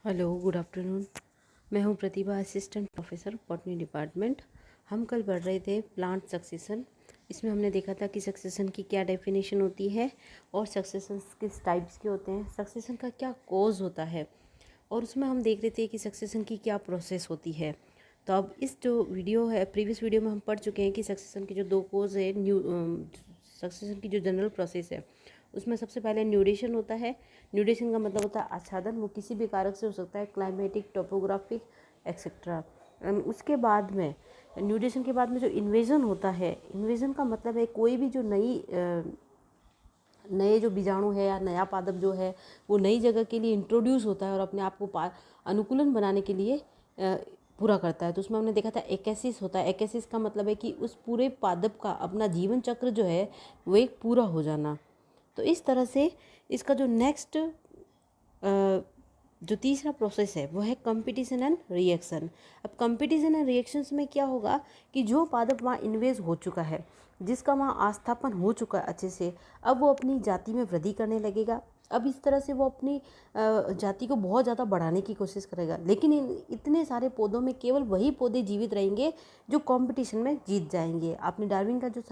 Hello, good afternoon. मैं हूं प्रतिभा, assistant professor botany department. हम कल पढ़ रहे थे प्लांट सक्सेशन। इसमें हमने देखा था कि सक्सेशन की क्या डेफिनेशन होती है और सक्सेशन किस टाइप्स के होते हैं, सक्सेशन का क्या कॉज होता है, और उसमें हम देख रहे थे कि सक्सेशन की क्या प्रोसेस होती है। तो अब इस जो वीडियो है, प्रीवियस वीडियो में हम पढ़ चुके हैं कि सक्सेशन के जो दो कोज है, सक्सेशन की जो जनरल प्रोसेस है उसमें सबसे पहले न्यूडेशन होता है। न्यूडेशन का मतलब होता है आच्छादन। वो किसी भी कारक से हो सकता है, क्लाइमेटिक, टोपोग्राफिक एक्सेट्रा। उसके बाद में न्यूडेशन के बाद में जो इन्वेजन होता है, इन्वेजन का मतलब है कोई भी जो नए जो बीजाणु है या नया पादप जो है वो नई जगह के लिए इंट्रोड्यूस होता है और अपने आप को अनुकूलन बनाने के लिए पूरा करता है। तो उसमें हमने देखा था एकेसिस होता है। एकेसिस का मतलब है कि उस पूरे पादप का अपना जीवन चक्र जो है वो एक पूरा हो जाना। तो इस तरह से इसका जो नेक्स्ट जो तीसरा प्रोसेस है वो है कंपटीशन एंड रिएक्शन। अब कंपटीशन एंड रिएक्शंस में क्या होगा कि जो पादप वहाँ इन्वेज हो चुका है, जिसका वहाँ आस्थापन हो चुका है अच्छे से, अब वो अपनी जाति में वृद्धि करने लगेगा। अब इस तरह से वो अपनी जाति को बहुत ज़्यादा बढ़ाने की कोशिश करेगा। लेकिन इतने सारे पौधों में केवल वही पौधे जीवित रहेंगे जो कंपटीशन में जीत जाएंगे। आपने डार्विन का जो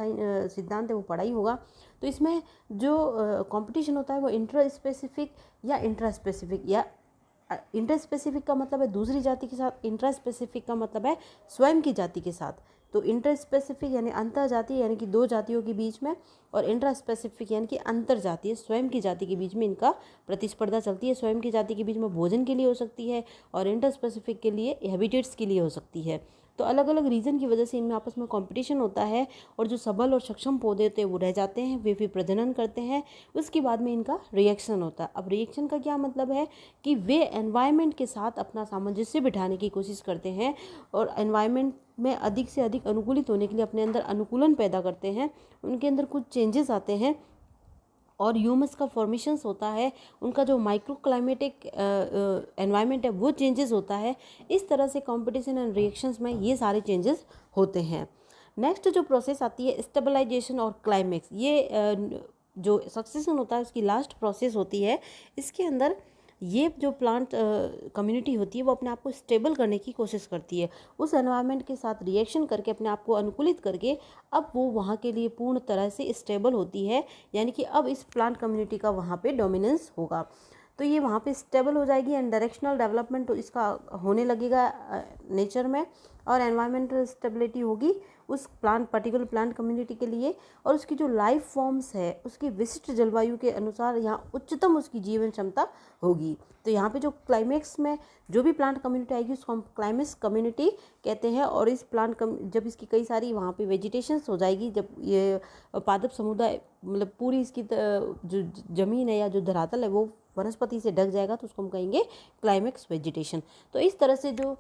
सिद्धांत है वो पढ़ा ही होगा। तो इसमें जो कंपटीशन होता है वो इंट्रा स्पेसिफिक या इंट्रा स्पेसिफिक, या इंटर स्पेसिफिक का मतलब है दूसरी जाति के साथ, इंट्रा स्पेसिफिक का मतलब है स्वयं की जाति के साथ। तो इंटर स्पेसिफिक यानी अंतर जाति, यानी कि दो जातियों के बीच में, और इंट्रा स्पेसिफिक यानी कि अंतर जातीय, स्वयं की जाति के बीच में इनका प्रतिस्पर्धा चलती है। स्वयं की जाति के बीच में भोजन के लिए हो सकती है और इंटर स्पेसिफिक के लिए हैबिटेट्स के लिए हो सकती है। तो अलग अलग रीज़न की वजह से इनमें आपस में कंपटीशन होता है और जो सबल और सक्षम पौधे होते हैं वो रह जाते हैं, वे फिर प्रजनन करते हैं। उसके बाद में इनका रिएक्शन होता है। अब रिएक्शन का क्या मतलब है कि वे एनवायरनमेंट के साथ अपना सामंजस्य बिठाने की कोशिश करते हैं और एनवायरनमेंट में अधिक से अधिक अनुकूलित होने के लिए अपने अंदर अनुकूलन पैदा करते हैं। उनके अंदर कुछ चेंजेस आते हैं और ह्यूमस का फॉर्मेशंस होता है। उनका जो माइक्रो क्लाइमेटिक एनवायरनमेंट है वो चेंजेस होता है। इस तरह से कंपटीशन एंड रिएक्शंस में ये सारे चेंजेस होते हैं। नेक्स्ट जो प्रोसेस आती है स्टेबलाइजेशन और क्लाइमेक्स। ये जो सक्सेशन होता है उसकी लास्ट प्रोसेस होती है। इसके अंदर ये जो प्लांट कम्युनिटी होती है वो अपने आप को स्टेबल करने की कोशिश करती है, उस एनवायरनमेंट के साथ रिएक्शन करके अपने आप को अनुकूलित करके अब वो वहाँ के लिए पूर्ण तरह से स्टेबल होती है। यानी कि अब इस प्लांट कम्युनिटी का वहाँ पे डोमिनेंस होगा। तो ये वहाँ पे स्टेबल हो जाएगी एंड डायरेक्शनल डेवलपमेंट तो इसका होने लगेगा नेचर में, और एनवायरमेंटल स्टेबिलिटी होगी उस प्लांट, पर्टिकुलर प्लांट कम्युनिटी के लिए। और उसकी जो लाइफ फॉर्म्स है उसकी विशिष्ट जलवायु के अनुसार यहाँ उच्चतम उसकी जीवन क्षमता होगी। तो यहाँ पे जो क्लाइमेक्स में जो भी प्लांट कम्युनिटी आएगी उसको हम क्लाइमेक्स कम्युनिटी कहते हैं। और इस जब इसकी कई सारी वहाँ पे वेजिटेशंस हो जाएगी, जब ये पादप समुदाय मतलब पूरी इसकी जो ज़मीन है या जो धरातल है वो वनस्पति से ढक जाएगा तो उसको हम कहेंगे क्लाइमेक्स वेजिटेशन। तो इस तरह से जो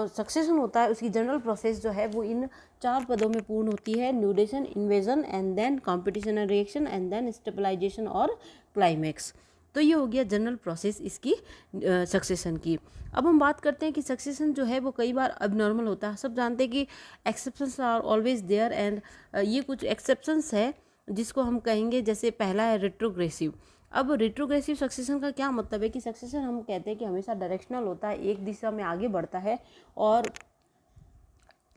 सक्सेशन होता है उसकी जनरल प्रोसेस जो है वो इन चार पदों में पूर्ण होती है: nudation, invasion, and then competition and reaction, and then stabilization और क्लाइमेक्स। तो ये हो गया जनरल प्रोसेस इसकी सक्सेशन की। अब हम बात करते हैं कि सक्सेशन जो है वो कई बार अबनॉर्मल होता है। सब जानते हैं कि exceptions are always there, and ये कुछ एक्सेप्शंस है जिसको हम कहेंगे। जैसे पहला है रेट्रोग्रेसिव। अब रेट्रोग्रेसिव सक्सेशन का क्या मतलब है कि सक्सेशन हम कहते हैं कि हमेशा डायरेक्शनल होता है, एक दिशा में आगे बढ़ता है। और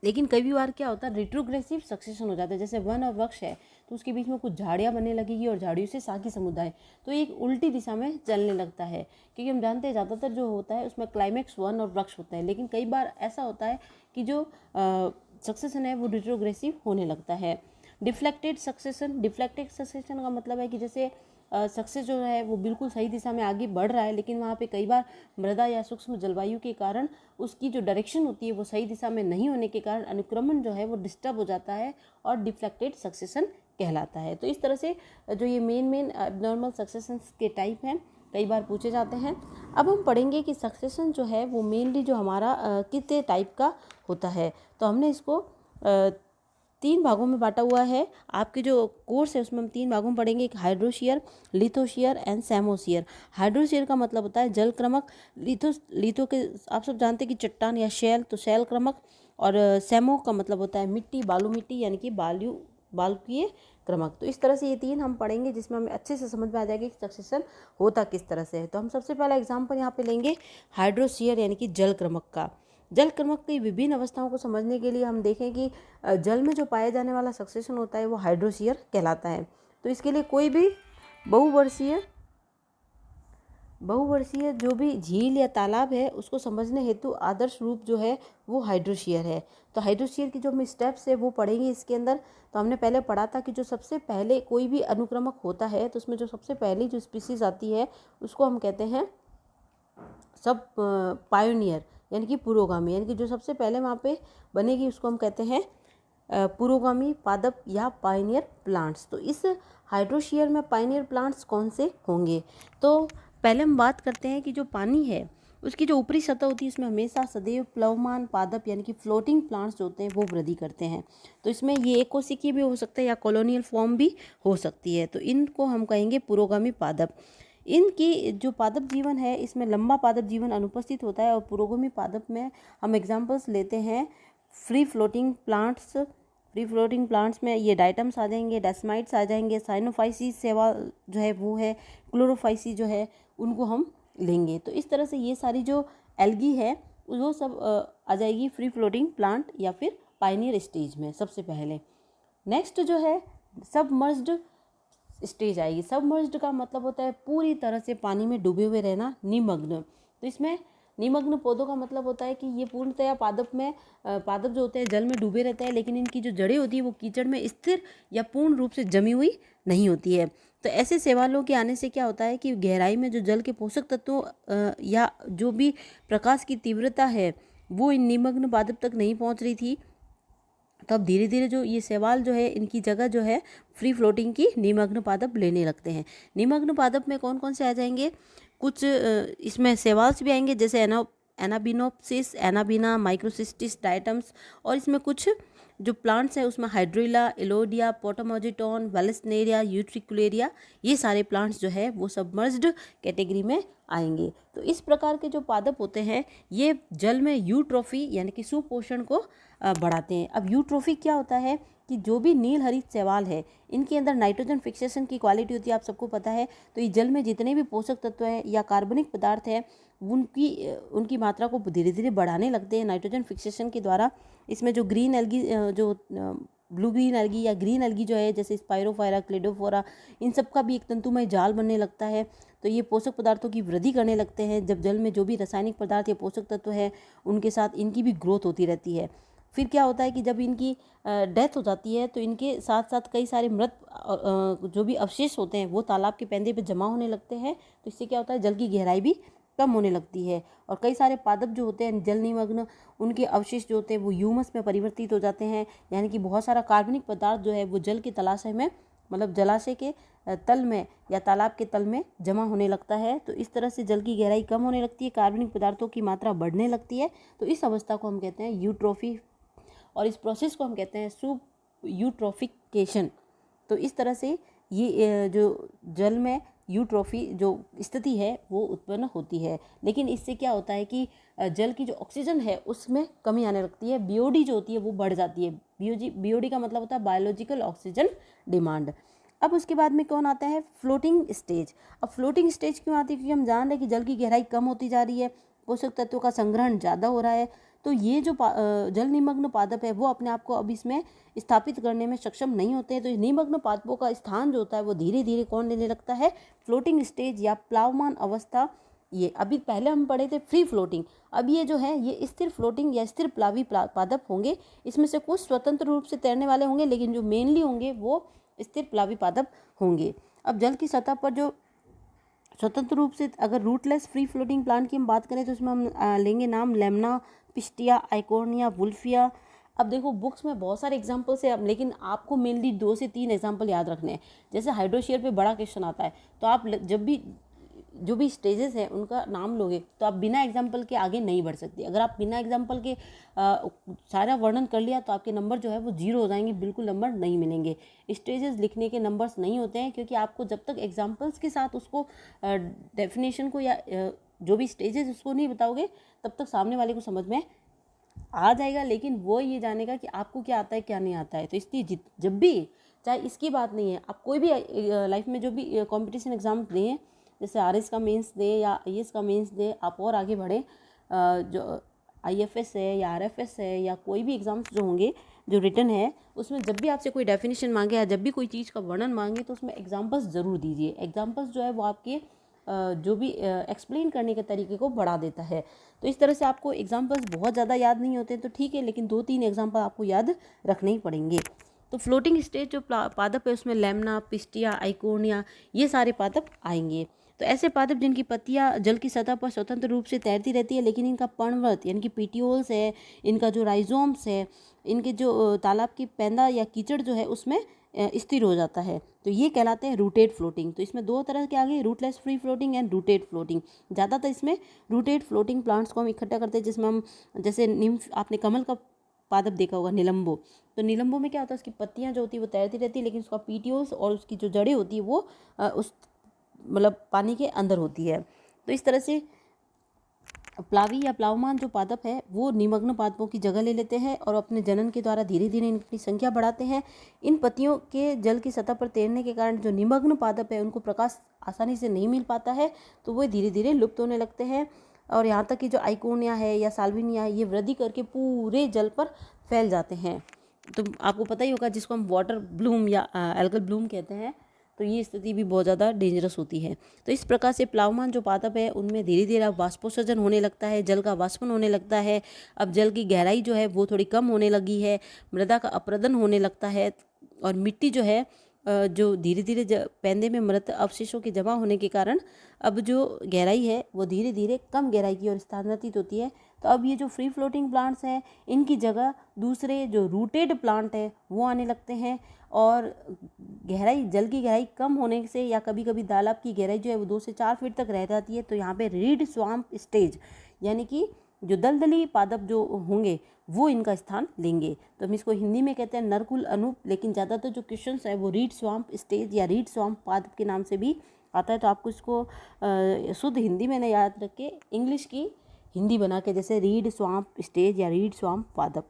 लेकिन कई बार क्या होता है रेट्रोग्रेसिव सक्सेशन हो जाता है। जैसे वन और वृक्ष है तो उसके बीच में कुछ झाड़ियाँ बनने लगेगी और झाड़ियों से शाखी समुदाय, तो एक उल्टी दिशा में चलने लगता है। क्योंकि हम जानते हैं ज़्यादातर जो होता है उसमें क्लाइमेक्स वन और वृक्ष होता है, लेकिन कई बार ऐसा होता है कि जो सक्सेशन है वो रेट्रोग्रेसिव होने लगता है। Deflected succession. डिफ्लेक्टेड सक्सेशन का मतलब है कि जैसे सक्सेस जो है वो बिल्कुल सही दिशा में आगे बढ़ रहा है, लेकिन वहाँ पे कई बार मृदा या सूक्ष्म जलवायु के कारण उसकी जो डायरेक्शन होती है वो सही दिशा में नहीं होने के कारण अनुक्रमण जो है वो डिस्टर्ब हो जाता है और डिफ्लेक्टेड सक्सेशन कहलाता है। तो इस तरह से जो ये मेन एबनॉर्मल सक्सेशन के टाइप हैं कई बार पूछे जाते हैं। अब हम पढ़ेंगे कि सक्सेशन जो है वो मेनली जो हमारा कितने टाइप का होता है। तो हमने इसको तीन भागों में बांटा हुआ है। आपके जो कोर्स है उसमें हम तीन भागों में पढ़ेंगे, एक हाइड्रोशियर, लिथोशियर एंड सैमोशियर। हाइड्रोशियर का मतलब होता है जल क्रमक। लिथो के आप सब जानते हैं कि चट्टान या शैल, तो शैल क्रमक। और सैमो का मतलब होता है मिट्टी, बालू मिट्टी, यानी कि बालुकीय क्रमक। तो इस तरह से ये 3 हम पढ़ेंगे जिसमें हमें अच्छे से समझ में आ जाएगा कि सक्सेशन होता किस तरह से है। तो हम सबसे पहला एग्जाम्पल यहाँ पे लेंगे हाइड्रोस्फीयर यानी कि जल क्रमक का। जल क्रमक की विभिन्न अवस्थाओं को समझने के लिए हम देखें कि जल में जो पाया जाने वाला सक्सेशन होता है वो हाइड्रोस्फीयर कहलाता है। तो इसके लिए कोई भी बहुवर्षीय जो भी झील या तालाब है उसको समझने हेतु आदर्श रूप जो है वो हाइड्रोस्फीयर है। तो हाइड्रोस्फीयर की जो हम स्टेप्स है वो पढ़ेंगे इसके अंदर। तो हमने पहले पढ़ा था कि जो सबसे पहले कोई भी अनुक्रमक होता है तो उसमें जो सबसे पहली जो स्पीसीज आती है उसको हम कहते हैं सब पायोनियर यानी कि पुरोगामी, यानी कि जो सबसे पहले वहाँ पे बनेगी उसको हम कहते हैं पुरोगामी पादप या पायनियर प्लांट्स। तो इस हाइड्रोस्फीयर में पायनियर प्लांट्स कौन से होंगे? तो पहले हम बात करते हैं कि जो पानी है उसकी जो ऊपरी सतह होती है इसमें हमेशा सदैव प्लवमान पादप यानी कि फ्लोटिंग प्लांट्स जो होते हैं वो वृद्धि करते हैं। तो इसमें ये एकोसिकी भी हो सकता है या कॉलोनियल फॉर्म भी हो सकती है। तो इनको हम कहेंगे पुरोगामी पादप। इनकी जो पादप जीवन है इसमें लंबा पादप जीवन अनुपस्थित होता है। और पुरोगामी पादप में हम एग्जाम्पल्स लेते हैं फ्री फ्लोटिंग प्लांट्स में ये डाइटम्स आ जाएंगे, डेस्माइट्स आ जाएंगे, साइनोफाइसीस सेवा जो है वो है, क्लोरोफाइसी जो है उनको हम लेंगे। तो इस तरह से ये सारी जो एल्गी है वो सब आ जाएगी फ्री फ्लोटिंग प्लांट या फिर पायनियर स्टेज में सबसे पहले। नेक्स्ट जो है सबमर्ज्ड स्टेज आएगी। सबमर्ज्ड का मतलब होता है पूरी तरह से पानी में डूबे हुए रहना, निमग्न। तो इसमें निमग्न पौधों का मतलब होता है कि ये पूर्णतया पादप जो होते हैं जल में डूबे रहते हैं, लेकिन इनकी जो जड़ें होती है वो कीचड़ में स्थिर या पूर्ण रूप से जमी हुई नहीं होती है। तो ऐसे शैवालों के आने से क्या होता है कि गहराई में जो जल के पोषक तत्वों या जो भी प्रकाश की तीव्रता है वो इन निमग्न पादप तक नहीं पहुंच रही थी। तो अब धीरे धीरे जो ये शैवाल जो है इनकी जगह जो है फ्री फ्लोटिंग की निमग्न पादप लेने लगते हैं। निमग्न पादप में कौन कौन से आ जाएंगे? कुछ इसमें शैवाल्स भी आएंगे जैसे एनाबिनोप्सिस, एनाबिना, माइक्रोसिस्टिस, डाइटम्स। और इसमें कुछ जो प्लांट्स हैं उसमें हाइड्रिला, एलोडिया, पोटामोजिटॉन, वेलेस्नेरिया, यूट्रिकुलेरिया, ये सारे प्लांट्स जो है वो सबमर्ज्ड कैटेगरी में आएंगे। तो इस प्रकार के जो पादप होते हैं ये जल में यूट्रोफी यानी कि सुपोषण को बढ़ाते हैं। अब यूट्रोफी क्या होता है कि जो भी नील हरित शैवाल है इनके अंदर नाइट्रोजन फिक्सेशन की क्वालिटी होती है, आप सबको पता है। तो ये जल में जितने भी पोषक तत्व हैं या कार्बनिक पदार्थ हैं उनकी मात्रा को धीरे धीरे बढ़ाने लगते हैं नाइट्रोजन फिक्सेशन के द्वारा। इसमें जो ग्रीन एल्गी जो ब्लू ग्रीन एल्गी या ग्रीन एल्गी जो है जैसे स्पाइरोफायरा, क्लेडोफोरा, इन सब का भी एक तंतुमय जाल बनने लगता है। तो ये पोषक पदार्थों की वृद्धि करने लगते हैं। जब जल में जो भी रासायनिक पदार्थ या पोषक तत्व है उनके साथ इनकी भी ग्रोथ होती रहती है। फिर क्या होता है कि जब इनकी डेथ हो जाती है तो इनके साथ साथ कई सारे मृत जो भी अवशेष होते हैं वो तालाब के पैंदे पे जमा होने लगते हैं। तो इससे क्या होता है जल की गहराई भी कम होने लगती है। और कई सारे पादप जो होते हैं जल निमग्न उनके अवशेष जो होते हैं वो ह्यूमस में परिवर्तित हो जाते हैं, यानी कि बहुत सारा कार्बनिक पदार्थ जो है वो जल के तलाशय में मतलब जलाशय के तल में या तालाब के तल में जमा होने लगता है। तो इस तरह से जल की गहराई कम होने लगती है, कार्बनिक पदार्थों की मात्रा बढ़ने लगती है। तो इस अवस्था को हम कहते हैं यूट्रोफी और इस प्रोसेस को हम कहते हैं सुब यूट्रोफिकेशन। तो इस तरह से ये जो जल में यूट्रोफी जो स्थिति है वो उत्पन्न होती है। लेकिन इससे क्या होता है कि जल की जो ऑक्सीजन है उसमें कमी आने लगती है, बीओडी जो होती है वो बढ़ जाती है। बीओडी का मतलब होता है बायोलॉजिकल ऑक्सीजन डिमांड। अब उसके बाद में कौन आता है? Floating stage. अब फ्लोटिंग स्टेज क्यों आती है? क्योंकि हम जान रहे हैं कि जल की गहराई कम होती जा रही है, पोषक तत्वों का संग्रहण ज़्यादा हो रहा है। तो ये जो जल निमग्न पादप है वो अपने आप को अब इसमें स्थापित करने में सक्षम नहीं होते हैं। तो निमग्न पादपों का स्थान जो होता है वो धीरे धीरे कौन लेने लगता है? फ्लोटिंग स्टेज या प्लावमान अवस्था। ये अभी पहले हम पढ़े थे फ्री फ्लोटिंग, अब ये जो है ये स्थिर फ्लोटिंग या स्थिर प्लावी पादप होंगे। इसमें से कुछ स्वतंत्र रूप से तैरने वाले होंगे लेकिन जो मेनली होंगे वो स्थिर प्लावी पादप होंगे। अब जल की सतह पर जो स्वतंत्र रूप से अगर रूटलेस फ्री फ्लोटिंग प्लांट की हम बात करें तो उसमें हम लेंगे नाम लेमना, पिस्टिया, आइकोर्निया, वुल्फिया। अब देखो बुक्स में बहुत सारे एग्जाम्पल्स है, लेकिन आपको मेनली 2 से 3 एग्जाम्पल याद रखने हैं। जैसे हाइड्रोस्फीयर पे बड़ा क्वेश्चन आता है तो आप जब भी जो भी स्टेजेस हैं उनका नाम लोगे तो आप बिना एग्जाम्पल के आगे नहीं बढ़ सकते। अगर आप बिना एग्जाम्पल के सारा वर्णन कर लिया तो आपके नंबर जो है वो 0 हो जाएंगे, बिल्कुल नंबर नहीं मिलेंगे। स्टेजेस लिखने के नंबर्स नहीं होते हैं क्योंकि आपको जब तक एग्जाम्पल्स के साथ उसको डेफिनेशन को या जो भी स्टेजेस उसको नहीं बताओगे तब तक सामने वाले को समझ में आ जाएगा, लेकिन वो ये जानेगा कि आपको क्या आता है क्या नहीं आता है। तो इसलिए जब भी चाहे इसकी बात नहीं है, आप कोई भी लाइफ में जो भी कंपटीशन एग्ज़ाम दें, जैसे आरएस का मेंस दे या आईएएस का मेंस दे, आप और आगे बढ़ें, जो आईएफएस है या आरएफएस है या कोई भी एग्ज़ाम्स जो होंगे जो रिटन है, उसमें जब भी आपसे कोई डेफिनेशन मांगे या जब भी कोई चीज़ का वर्णन मांगे तो उसमें एग्जाम्पल्स ज़रूर दीजिए। एग्जाम्पल्स जो है वो आपके जो भी एक्सप्लेन करने के तरीके को बढ़ा देता है। तो इस तरह से आपको एग्जाम्पल्स बहुत ज़्यादा याद नहीं होते तो ठीक है, लेकिन 2-3 एग्जाम्पल आपको याद रखने ही पड़ेंगे। तो फ्लोटिंग स्टेज जो पादप है उसमें लैम्ना, पिस्टिया, आइकोनिया, ये सारे पादप आएंगे। तो ऐसे पादप जिनकी पत्तियां जल की सतह पर स्वतंत्र रूप से तैरती रहती है, लेकिन इनका पर्णवृत्त यानी कि पीटियोल्स है, इनका जो राइजोम्स है, इनके जो तालाब की पेंदा या कीचड़ जो है उसमें स्थिर हो जाता है, तो ये कहलाते हैं रूटेड फ्लोटिंग। तो इसमें 2 तरह के आ गए, rootless free floating and rooted floating. ज़्यादातर इसमें रूटेड फ्लोटिंग प्लांट्स को हम इकट्ठा करते हैं, जिसमें हम जैसे आपने कमल का पादप देखा होगा, निलंबो। तो निलंबो में क्या होता है, उसकी पत्तियां जो होती है वो तैरती रहती है, लेकिन उसका पीटियोल्स और उसकी जो जड़ें होती है वो उस मतलब पानी के अंदर होती है। तो इस तरह से प्लावी या प्लावमान जो पादप है वो निमग्न पादपों की जगह ले लेते हैं और अपने जनन के द्वारा धीरे धीरे इनकी संख्या बढ़ाते हैं। इन पत्तियों के जल की सतह पर तैरने के कारण जो निमग्न पादप है उनको प्रकाश आसानी से नहीं मिल पाता है, तो वो धीरे धीरे लुप्त होने लगते हैं। और यहाँ तक कि जो आइकोनिया है या साल्विनिया है, ये वृद्धि करके पूरे जल पर फैल जाते हैं। तो आपको पता ही होगा, जिसको हम वाटर ब्लूम या एल्गल ब्लूम कहते हैं, तो ये स्थिति भी बहुत ज़्यादा डेंजरस होती है। तो इस प्रकार से प्लावमान जो पादप है उनमें धीरे धीरे अब वाष्पोत्सर्जन होने लगता है, जल का वाष्पन होने लगता है। अब जल की गहराई जो है वो थोड़ी कम होने लगी है, मृदा का अपरदन होने लगता है और मिट्टी जो है जो धीरे धीरे पेंदे में मृत अवशेषों के जमा होने के कारण अब जो गहराई है वो धीरे धीरे कम गहराई की ओर स्थानांतरित होती है। तो अब ये जो फ्री फ्लोटिंग प्लांट्स हैं इनकी जगह दूसरे जो रूटेड प्लांट है वो आने लगते हैं। और जल की गहराई कम होने से या कभी कभी तालाब की गहराई जो है वो 2 से 4 फीट तक रह जाती है, तो यहाँ पे रीड स्वाम्प स्टेज यानी कि जो दलदली पादप जो होंगे वो इनका स्थान लेंगे। तो हम इसको हिंदी में कहते हैं नरकुल अनूप, लेकिन ज़्यादातर जो क्वेश्चंस है वो रीड स्वाम्प स्टेज या रीड स्वाम्प पादप के नाम से भी आता है। तो आपको इसको शुद्ध हिंदी में न याद रख के इंग्लिश की हिंदी बना के, जैसे रीड स्वाम्प स्टेज या रीड स्वाम्प पादप।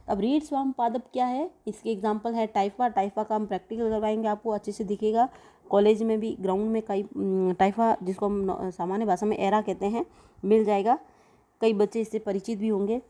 अब रीड स्वाम्प पादप क्या है, इसके एग्जांपल है टाइफा। टाइफा का हम प्रैक्टिकल करवाएंगे, आपको अच्छे से दिखेगा। कॉलेज में भी ग्राउंड में कई टाइफा, जिसको हम सामान्य भाषा में एरा कहते हैं, मिल जाएगा। कई बच्चे इससे परिचित भी होंगे।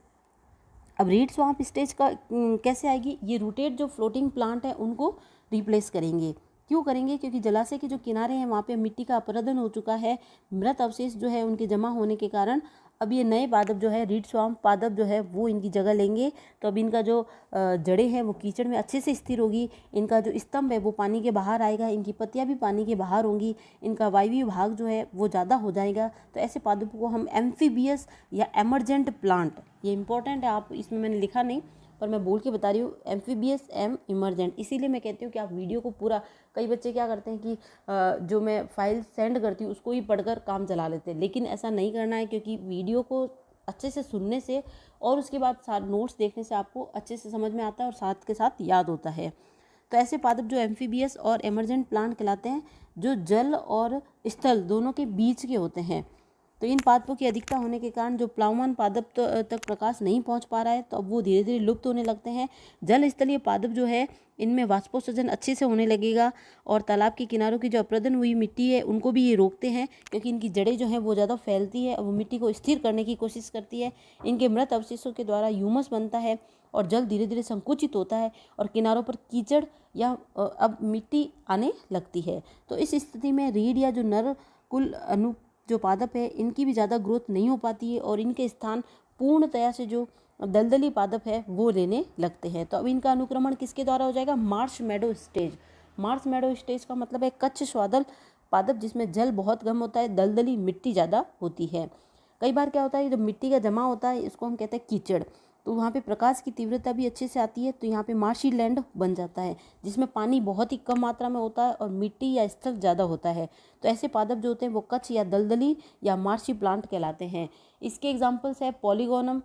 अब रीड स्वाम्प स्टेज का कैसे आएगी, ये रूटेड जो फ्लोटिंग प्लांट है उनको रिप्लेस करेंगे। क्यों करेंगे, क्योंकि जलाशय के जो किनारे हैं वहाँ पे मिट्टी का अपरदन हो चुका है, मृत अवशेष जो है उनके जमा होने के कारण अब ये नए पादप जो है रीड स्वाम्प पादप जो है वो इनकी जगह लेंगे। तो अब इनका जो जड़ें हैं वो कीचड़ में अच्छे से स्थिर होगी, इनका जो स्तंभ है वो पानी के बाहर आएगा, इनकी पत्तियां भी पानी के बाहर होंगी, इनका वायवीय भाग जो है वो ज़्यादा हो जाएगा। तो ऐसे पादपों को हम एम्फीबियस या एमरजेंट प्लांट, ये इंपॉर्टेंट है, आप इसमें मैंने लिखा नहीं पर मैं बोल के बता रही हूँ, एम्फीबियस इमरजेंट। इसीलिए मैं कहती हूँ कि आप वीडियो को पूरा, कई बच्चे क्या करते हैं कि जो मैं फाइल सेंड करती हूँ उसको ही पढ़कर काम चला लेते हैं, लेकिन ऐसा नहीं करना है, क्योंकि वीडियो को अच्छे से सुनने से और उसके बाद नोट्स देखने से आपको अच्छे से समझ में आता है और साथ के साथ याद होता है। तो ऐसे पादप जो एम्फीबियस और एमरजेंट प्लांट कहलाते हैं, जो जल और स्थल दोनों के बीच के होते हैं। तो इन पादपों की अधिकता होने के कारण जो प्लावमान पादप तक प्रकाश नहीं पहुंच पा रहा है, तो अब वो धीरे धीरे लुप्त होने लगते हैं। जल स्थलीय पादप जो है इनमें वाष्पोत्सर्जन अच्छे से होने लगेगा और तालाब के किनारों की जो अपरदन हुई मिट्टी है उनको भी ये रोकते हैं, क्योंकि इनकी जड़ें जो हैं वो ज़्यादा फैलती है और वो मिट्टी को स्थिर करने की कोशिश करती है। इनके मृत अवशेषों के द्वारा ह्यूमस बनता है और जल धीरे धीरे संकुचित होता है और किनारों पर कीचड़ या अब मिट्टी आने लगती है। तो इस स्थिति में रीढ़ या जो नर कुल अनु जो पादप है इनकी भी ज़्यादा ग्रोथ नहीं हो पाती है और इनके स्थान पूर्णतया से जो दलदली पादप है वो लेने लगते हैं। तो अब इनका अनुक्रमण किसके द्वारा हो जाएगा, मार्श मेडो स्टेज। मार्श मेडो स्टेज का मतलब है कच्छ स्वादल पादप, जिसमें जल बहुत कम होता है, दलदली मिट्टी ज़्यादा होती है। कई बार क्या होता है, जब मिट्टी का जमा होता है इसको हम कहते हैं कीचड़, तो वहाँ पे प्रकाश की तीव्रता भी अच्छे से आती है, तो यहाँ पे मार्शी लैंड बन जाता है, जिसमें पानी बहुत ही कम मात्रा में होता है और मिट्टी या स्थल ज़्यादा होता है। तो ऐसे पादप जो होते हैं वो कच्छ या दलदली या मार्शी प्लांट कहलाते हैं। इसके एग्जाम्पल्स है पॉलीगोनम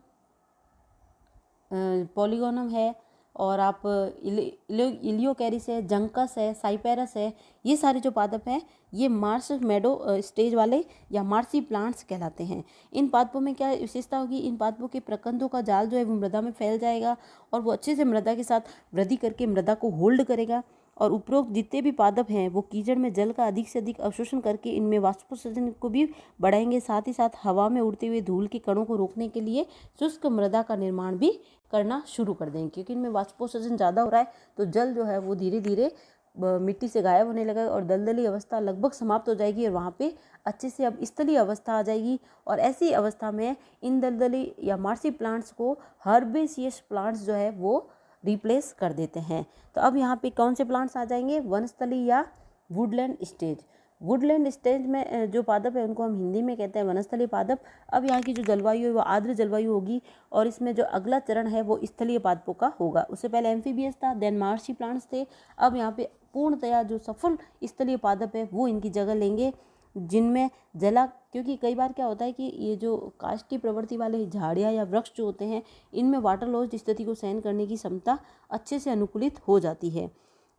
है, और आप इलियोकैरिस है, जंकस है, साइपेरस है, ये सारे जो पादप हैं ये मार्श मेडो स्टेज वाले या मार्सी प्लांट्स कहलाते हैं। इन पादपों में क्या विशेषता होगी, इन पादपों के प्रकंदों का जाल जो है वो मृदा में फैल जाएगा और वो अच्छे से मृदा के साथ वृद्धि करके मृदा को होल्ड करेगा और उपरोक्त जितने भी पादप हैं वो कीचड़ में जल का अधिक से अधिक अवशोषण करके इनमें वाष्पोत्सर्जन को भी बढ़ाएंगे, साथ ही साथ हवा में उड़ते हुए धूल के कणों को रोकने के लिए शुष्क मृदा का निर्माण भी करना शुरू कर देंगे, क्योंकि इनमें वाष्पोत्सर्जन ज़्यादा हो रहा है तो जल जो है वो धीरे धीरे मिट्टी से गायब होने लगा और दलदली अवस्था लगभग समाप्त हो जाएगी और वहाँ पे अच्छे से अब स्थलीय अवस्था आ जाएगी। और ऐसी अवस्था में इन दलदली या मार्सी प्लांट्स को हर्बेसियस प्लांट्स जो है वो रिप्लेस कर देते हैं। तो अब यहाँ पे कौन से प्लांट्स आ जाएंगे, वनस्थली या वुडलैंड स्टेज। वुडलैंड स्टेज में जो पादप है उनको हम हिंदी में कहते हैं वनस्थलीय पादप। अब यहाँ की जो जलवायु है वो आर्द्र जलवायु होगी और इसमें जो अगला चरण है वो स्थलीय पादपों का होगा। उससे पहले एम्फीबियस था, देन मार्शी प्लांट्स थे। अब यहाँ पे पूर्णतया जो सफल स्थलीय पादप है वो इनकी जगह लेंगे, जिनमें जला, क्योंकि कई बार क्या होता है कि ये जो काष्ठी प्रवृत्ति वाले झाड़ियाँ या वृक्ष जो होते हैं इनमें वाटर लॉस स्थिति को सहन करने की क्षमता अच्छे से अनुकूलित हो जाती है।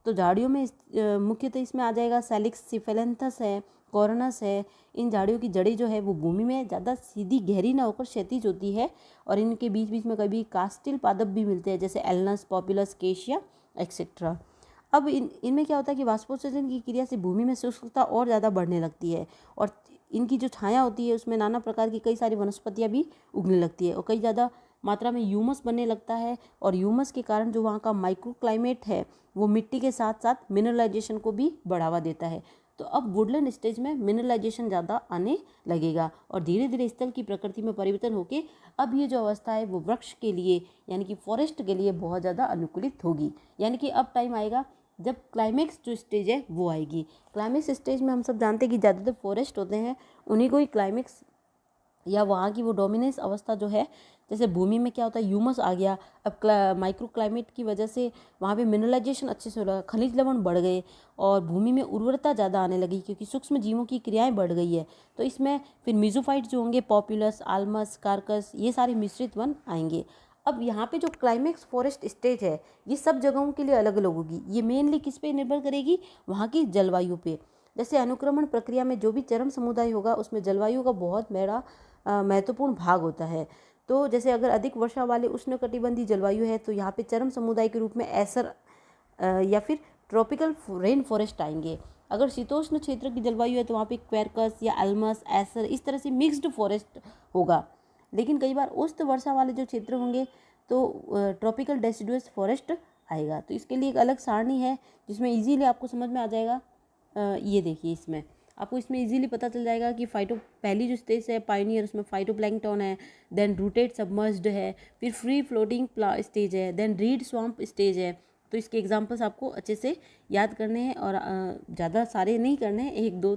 तो झाड़ियों में मुख्यतः इसमें आ जाएगा सैलिक्स सिफेलेंथस है, कॉर्नस है। इन झाड़ियों की जड़ें जो है वो भूमि में ज़्यादा सीधी गहरी ना होकर क्षैतिज होती है और इनके बीच बीच में कभी कास्टिल पादप भी मिलते हैं जैसे एल्नस, पॉपुलस, केशिया एक्सेट्रा। अब इनमें क्या होता है कि वाष्पोत्सर्जन की क्रिया से भूमि में शुष्कता और ज़्यादा बढ़ने लगती है और इनकी जो छाया होती है उसमें नाना प्रकार की कई सारी वनस्पतियाँ भी उगने लगती है और कई ज़्यादा मात्रा में ह्यूमस बनने लगता है और ह्यूमस के कारण जो वहाँ का माइक्रो क्लाइमेट है वो मिट्टी के साथ साथ मिनरलाइजेशन को भी बढ़ावा देता है। तो अब वुडलैंड स्टेज में मिनरलाइजेशन ज़्यादा आने लगेगा और धीरे धीरे स्थल की प्रकृति में परिवर्तन होकर अब ये जो अवस्था है वो वृक्ष के लिए यानी कि फॉरेस्ट के लिए बहुत ज़्यादा अनुकूलित होगी। यानी कि अब टाइम आएगा जब क्लाइमेक्स जो स्टेज है वो आएगी। क्लाइमेक्स स्टेज में हम सब जानते हैं कि ज़्यादातर फॉरेस्ट होते हैं, उन्हीं को ही क्लाइमेक्स या वहाँ की वो डोमिनेंस अवस्था जो है, जैसे भूमि में क्या होता है ह्यूमस आ गया, अब माइक्रो क्लाइमेट की वजह से वहाँ पे मिनरलाइजेशन अच्छे से हो रहा, खनिज लवण बढ़ गए और भूमि में उर्वरता ज़्यादा आने लगी क्योंकि सूक्ष्म जीवों की क्रियाएं बढ़ गई है। तो इसमें फिर मीजोफाइट जो होंगे, पॉपुलस, आल्मस, कार्कस, ये सारे मिश्रित वन आएंगे। अब यहाँ पे जो क्लाइमेक्स फॉरेस्ट स्टेज है ये सब जगहों के लिए अलग अलग होगी। ये मेनली किस पे निर्भर करेगी, वहाँ की जलवायु पे। जैसे अनुक्रमण प्रक्रिया में जो भी चरम समुदाय होगा उसमें जलवायु का बहुत बड़ा महत्वपूर्ण भाग होता है। तो जैसे अगर अधिक वर्षा वाले उष्णकटिबंधीय जलवायु है तो यहाँ पे चरम समुदाय के रूप में एसर या फिर ट्रॉपिकल रेन फॉरेस्ट आएंगे। अगर शीतोष्ण क्षेत्र की जलवायु है तो वहाँ पे क्वेरकस या अल्मस, एसर, इस तरह से मिक्स्ड फॉरेस्ट होगा। लेकिन कई बार उष्ण वर्षा वाले जो क्षेत्र होंगे तो ट्रॉपिकल डेसिडुअस फॉरेस्ट आएगा। तो इसके लिए एक अलग सारणी है जिसमें इजीली आपको समझ में आ जाएगा। ये देखिए, इसमें आपको इसमें इजीली पता चल जाएगा कि पहली जो स्टेज है पायनियर, उसमें फाइटोप्लैंक्टन है, देन रूटेड सबमर्ज्ड है, फिर फ्री फ्लोटिंग स्टेज है, देन रीड स्वैम्प स्टेज है। तो इसके एग्जांपल्स आपको अच्छे से याद करने हैं और ज़्यादा सारे नहीं करने हैं, 1 2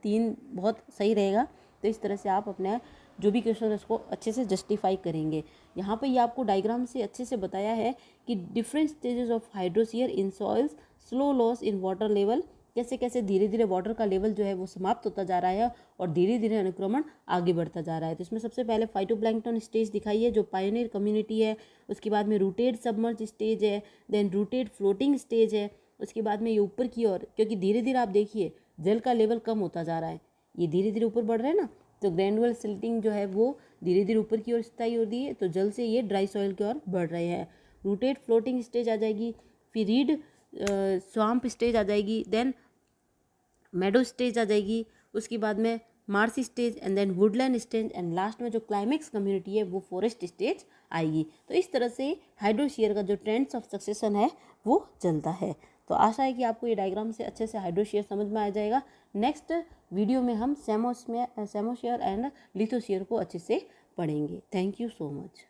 3 बहुत सही रहेगा। तो इस तरह से आप अपने जो भी क्वेश्चन है उसको अच्छे से जस्टिफाई करेंगे। यहाँ पे ये आपको डायग्राम से अच्छे से बताया है कि different stages of hydrosere in soils, slow loss in water level, कैसे कैसे धीरे धीरे वाटर का लेवल जो है वो समाप्त होता जा रहा है और धीरे धीरे अनुक्रमण आगे बढ़ता जा रहा है। तो इसमें सबसे पहले फाइटोप्लैंक्टन स्टेज दिखाई है जो पायोनियर कम्युनिटी है, उसके बाद में रूटेड सबमर्ज स्टेज है, देन रूटेड फ्लोटिंग स्टेज है, उसके बाद में ये ऊपर की ओर, क्योंकि धीरे धीरे आप देखिए जल का लेवल कम होता जा रहा है, ये धीरे धीरे ऊपर बढ़ रहा है ना, तो ग्रैंडुअल सिल्टिंग जो है वो धीरे धीरे ऊपर की ओर स्थायी हो रही है, तो जल से ये ड्राई सॉइल की ओर बढ़ रहे हैं। रूटेड फ्लोटिंग स्टेज आ जाएगी, फिर रीड स्वाम्प स्टेज आ जाएगी, देन मेडो स्टेज आ जाएगी, उसके बाद में marshy stage and then woodland stage and last में जो क्लाइमेक्स कम्युनिटी है वो फॉरेस्ट स्टेज आएगी। तो इस तरह से हाइड्रोशियर का जो ट्रेंड्स ऑफ सक्सेशन है वो चलता है। तो आशा है कि आपको ये डायग्राम से अच्छे से हाइड्रोशियर समझ में आ जाएगा। नेक्स्ट वीडियो में हम सेमोशियर एंड लिथोशियर को अच्छे से पढ़ेंगे। Thank you so much.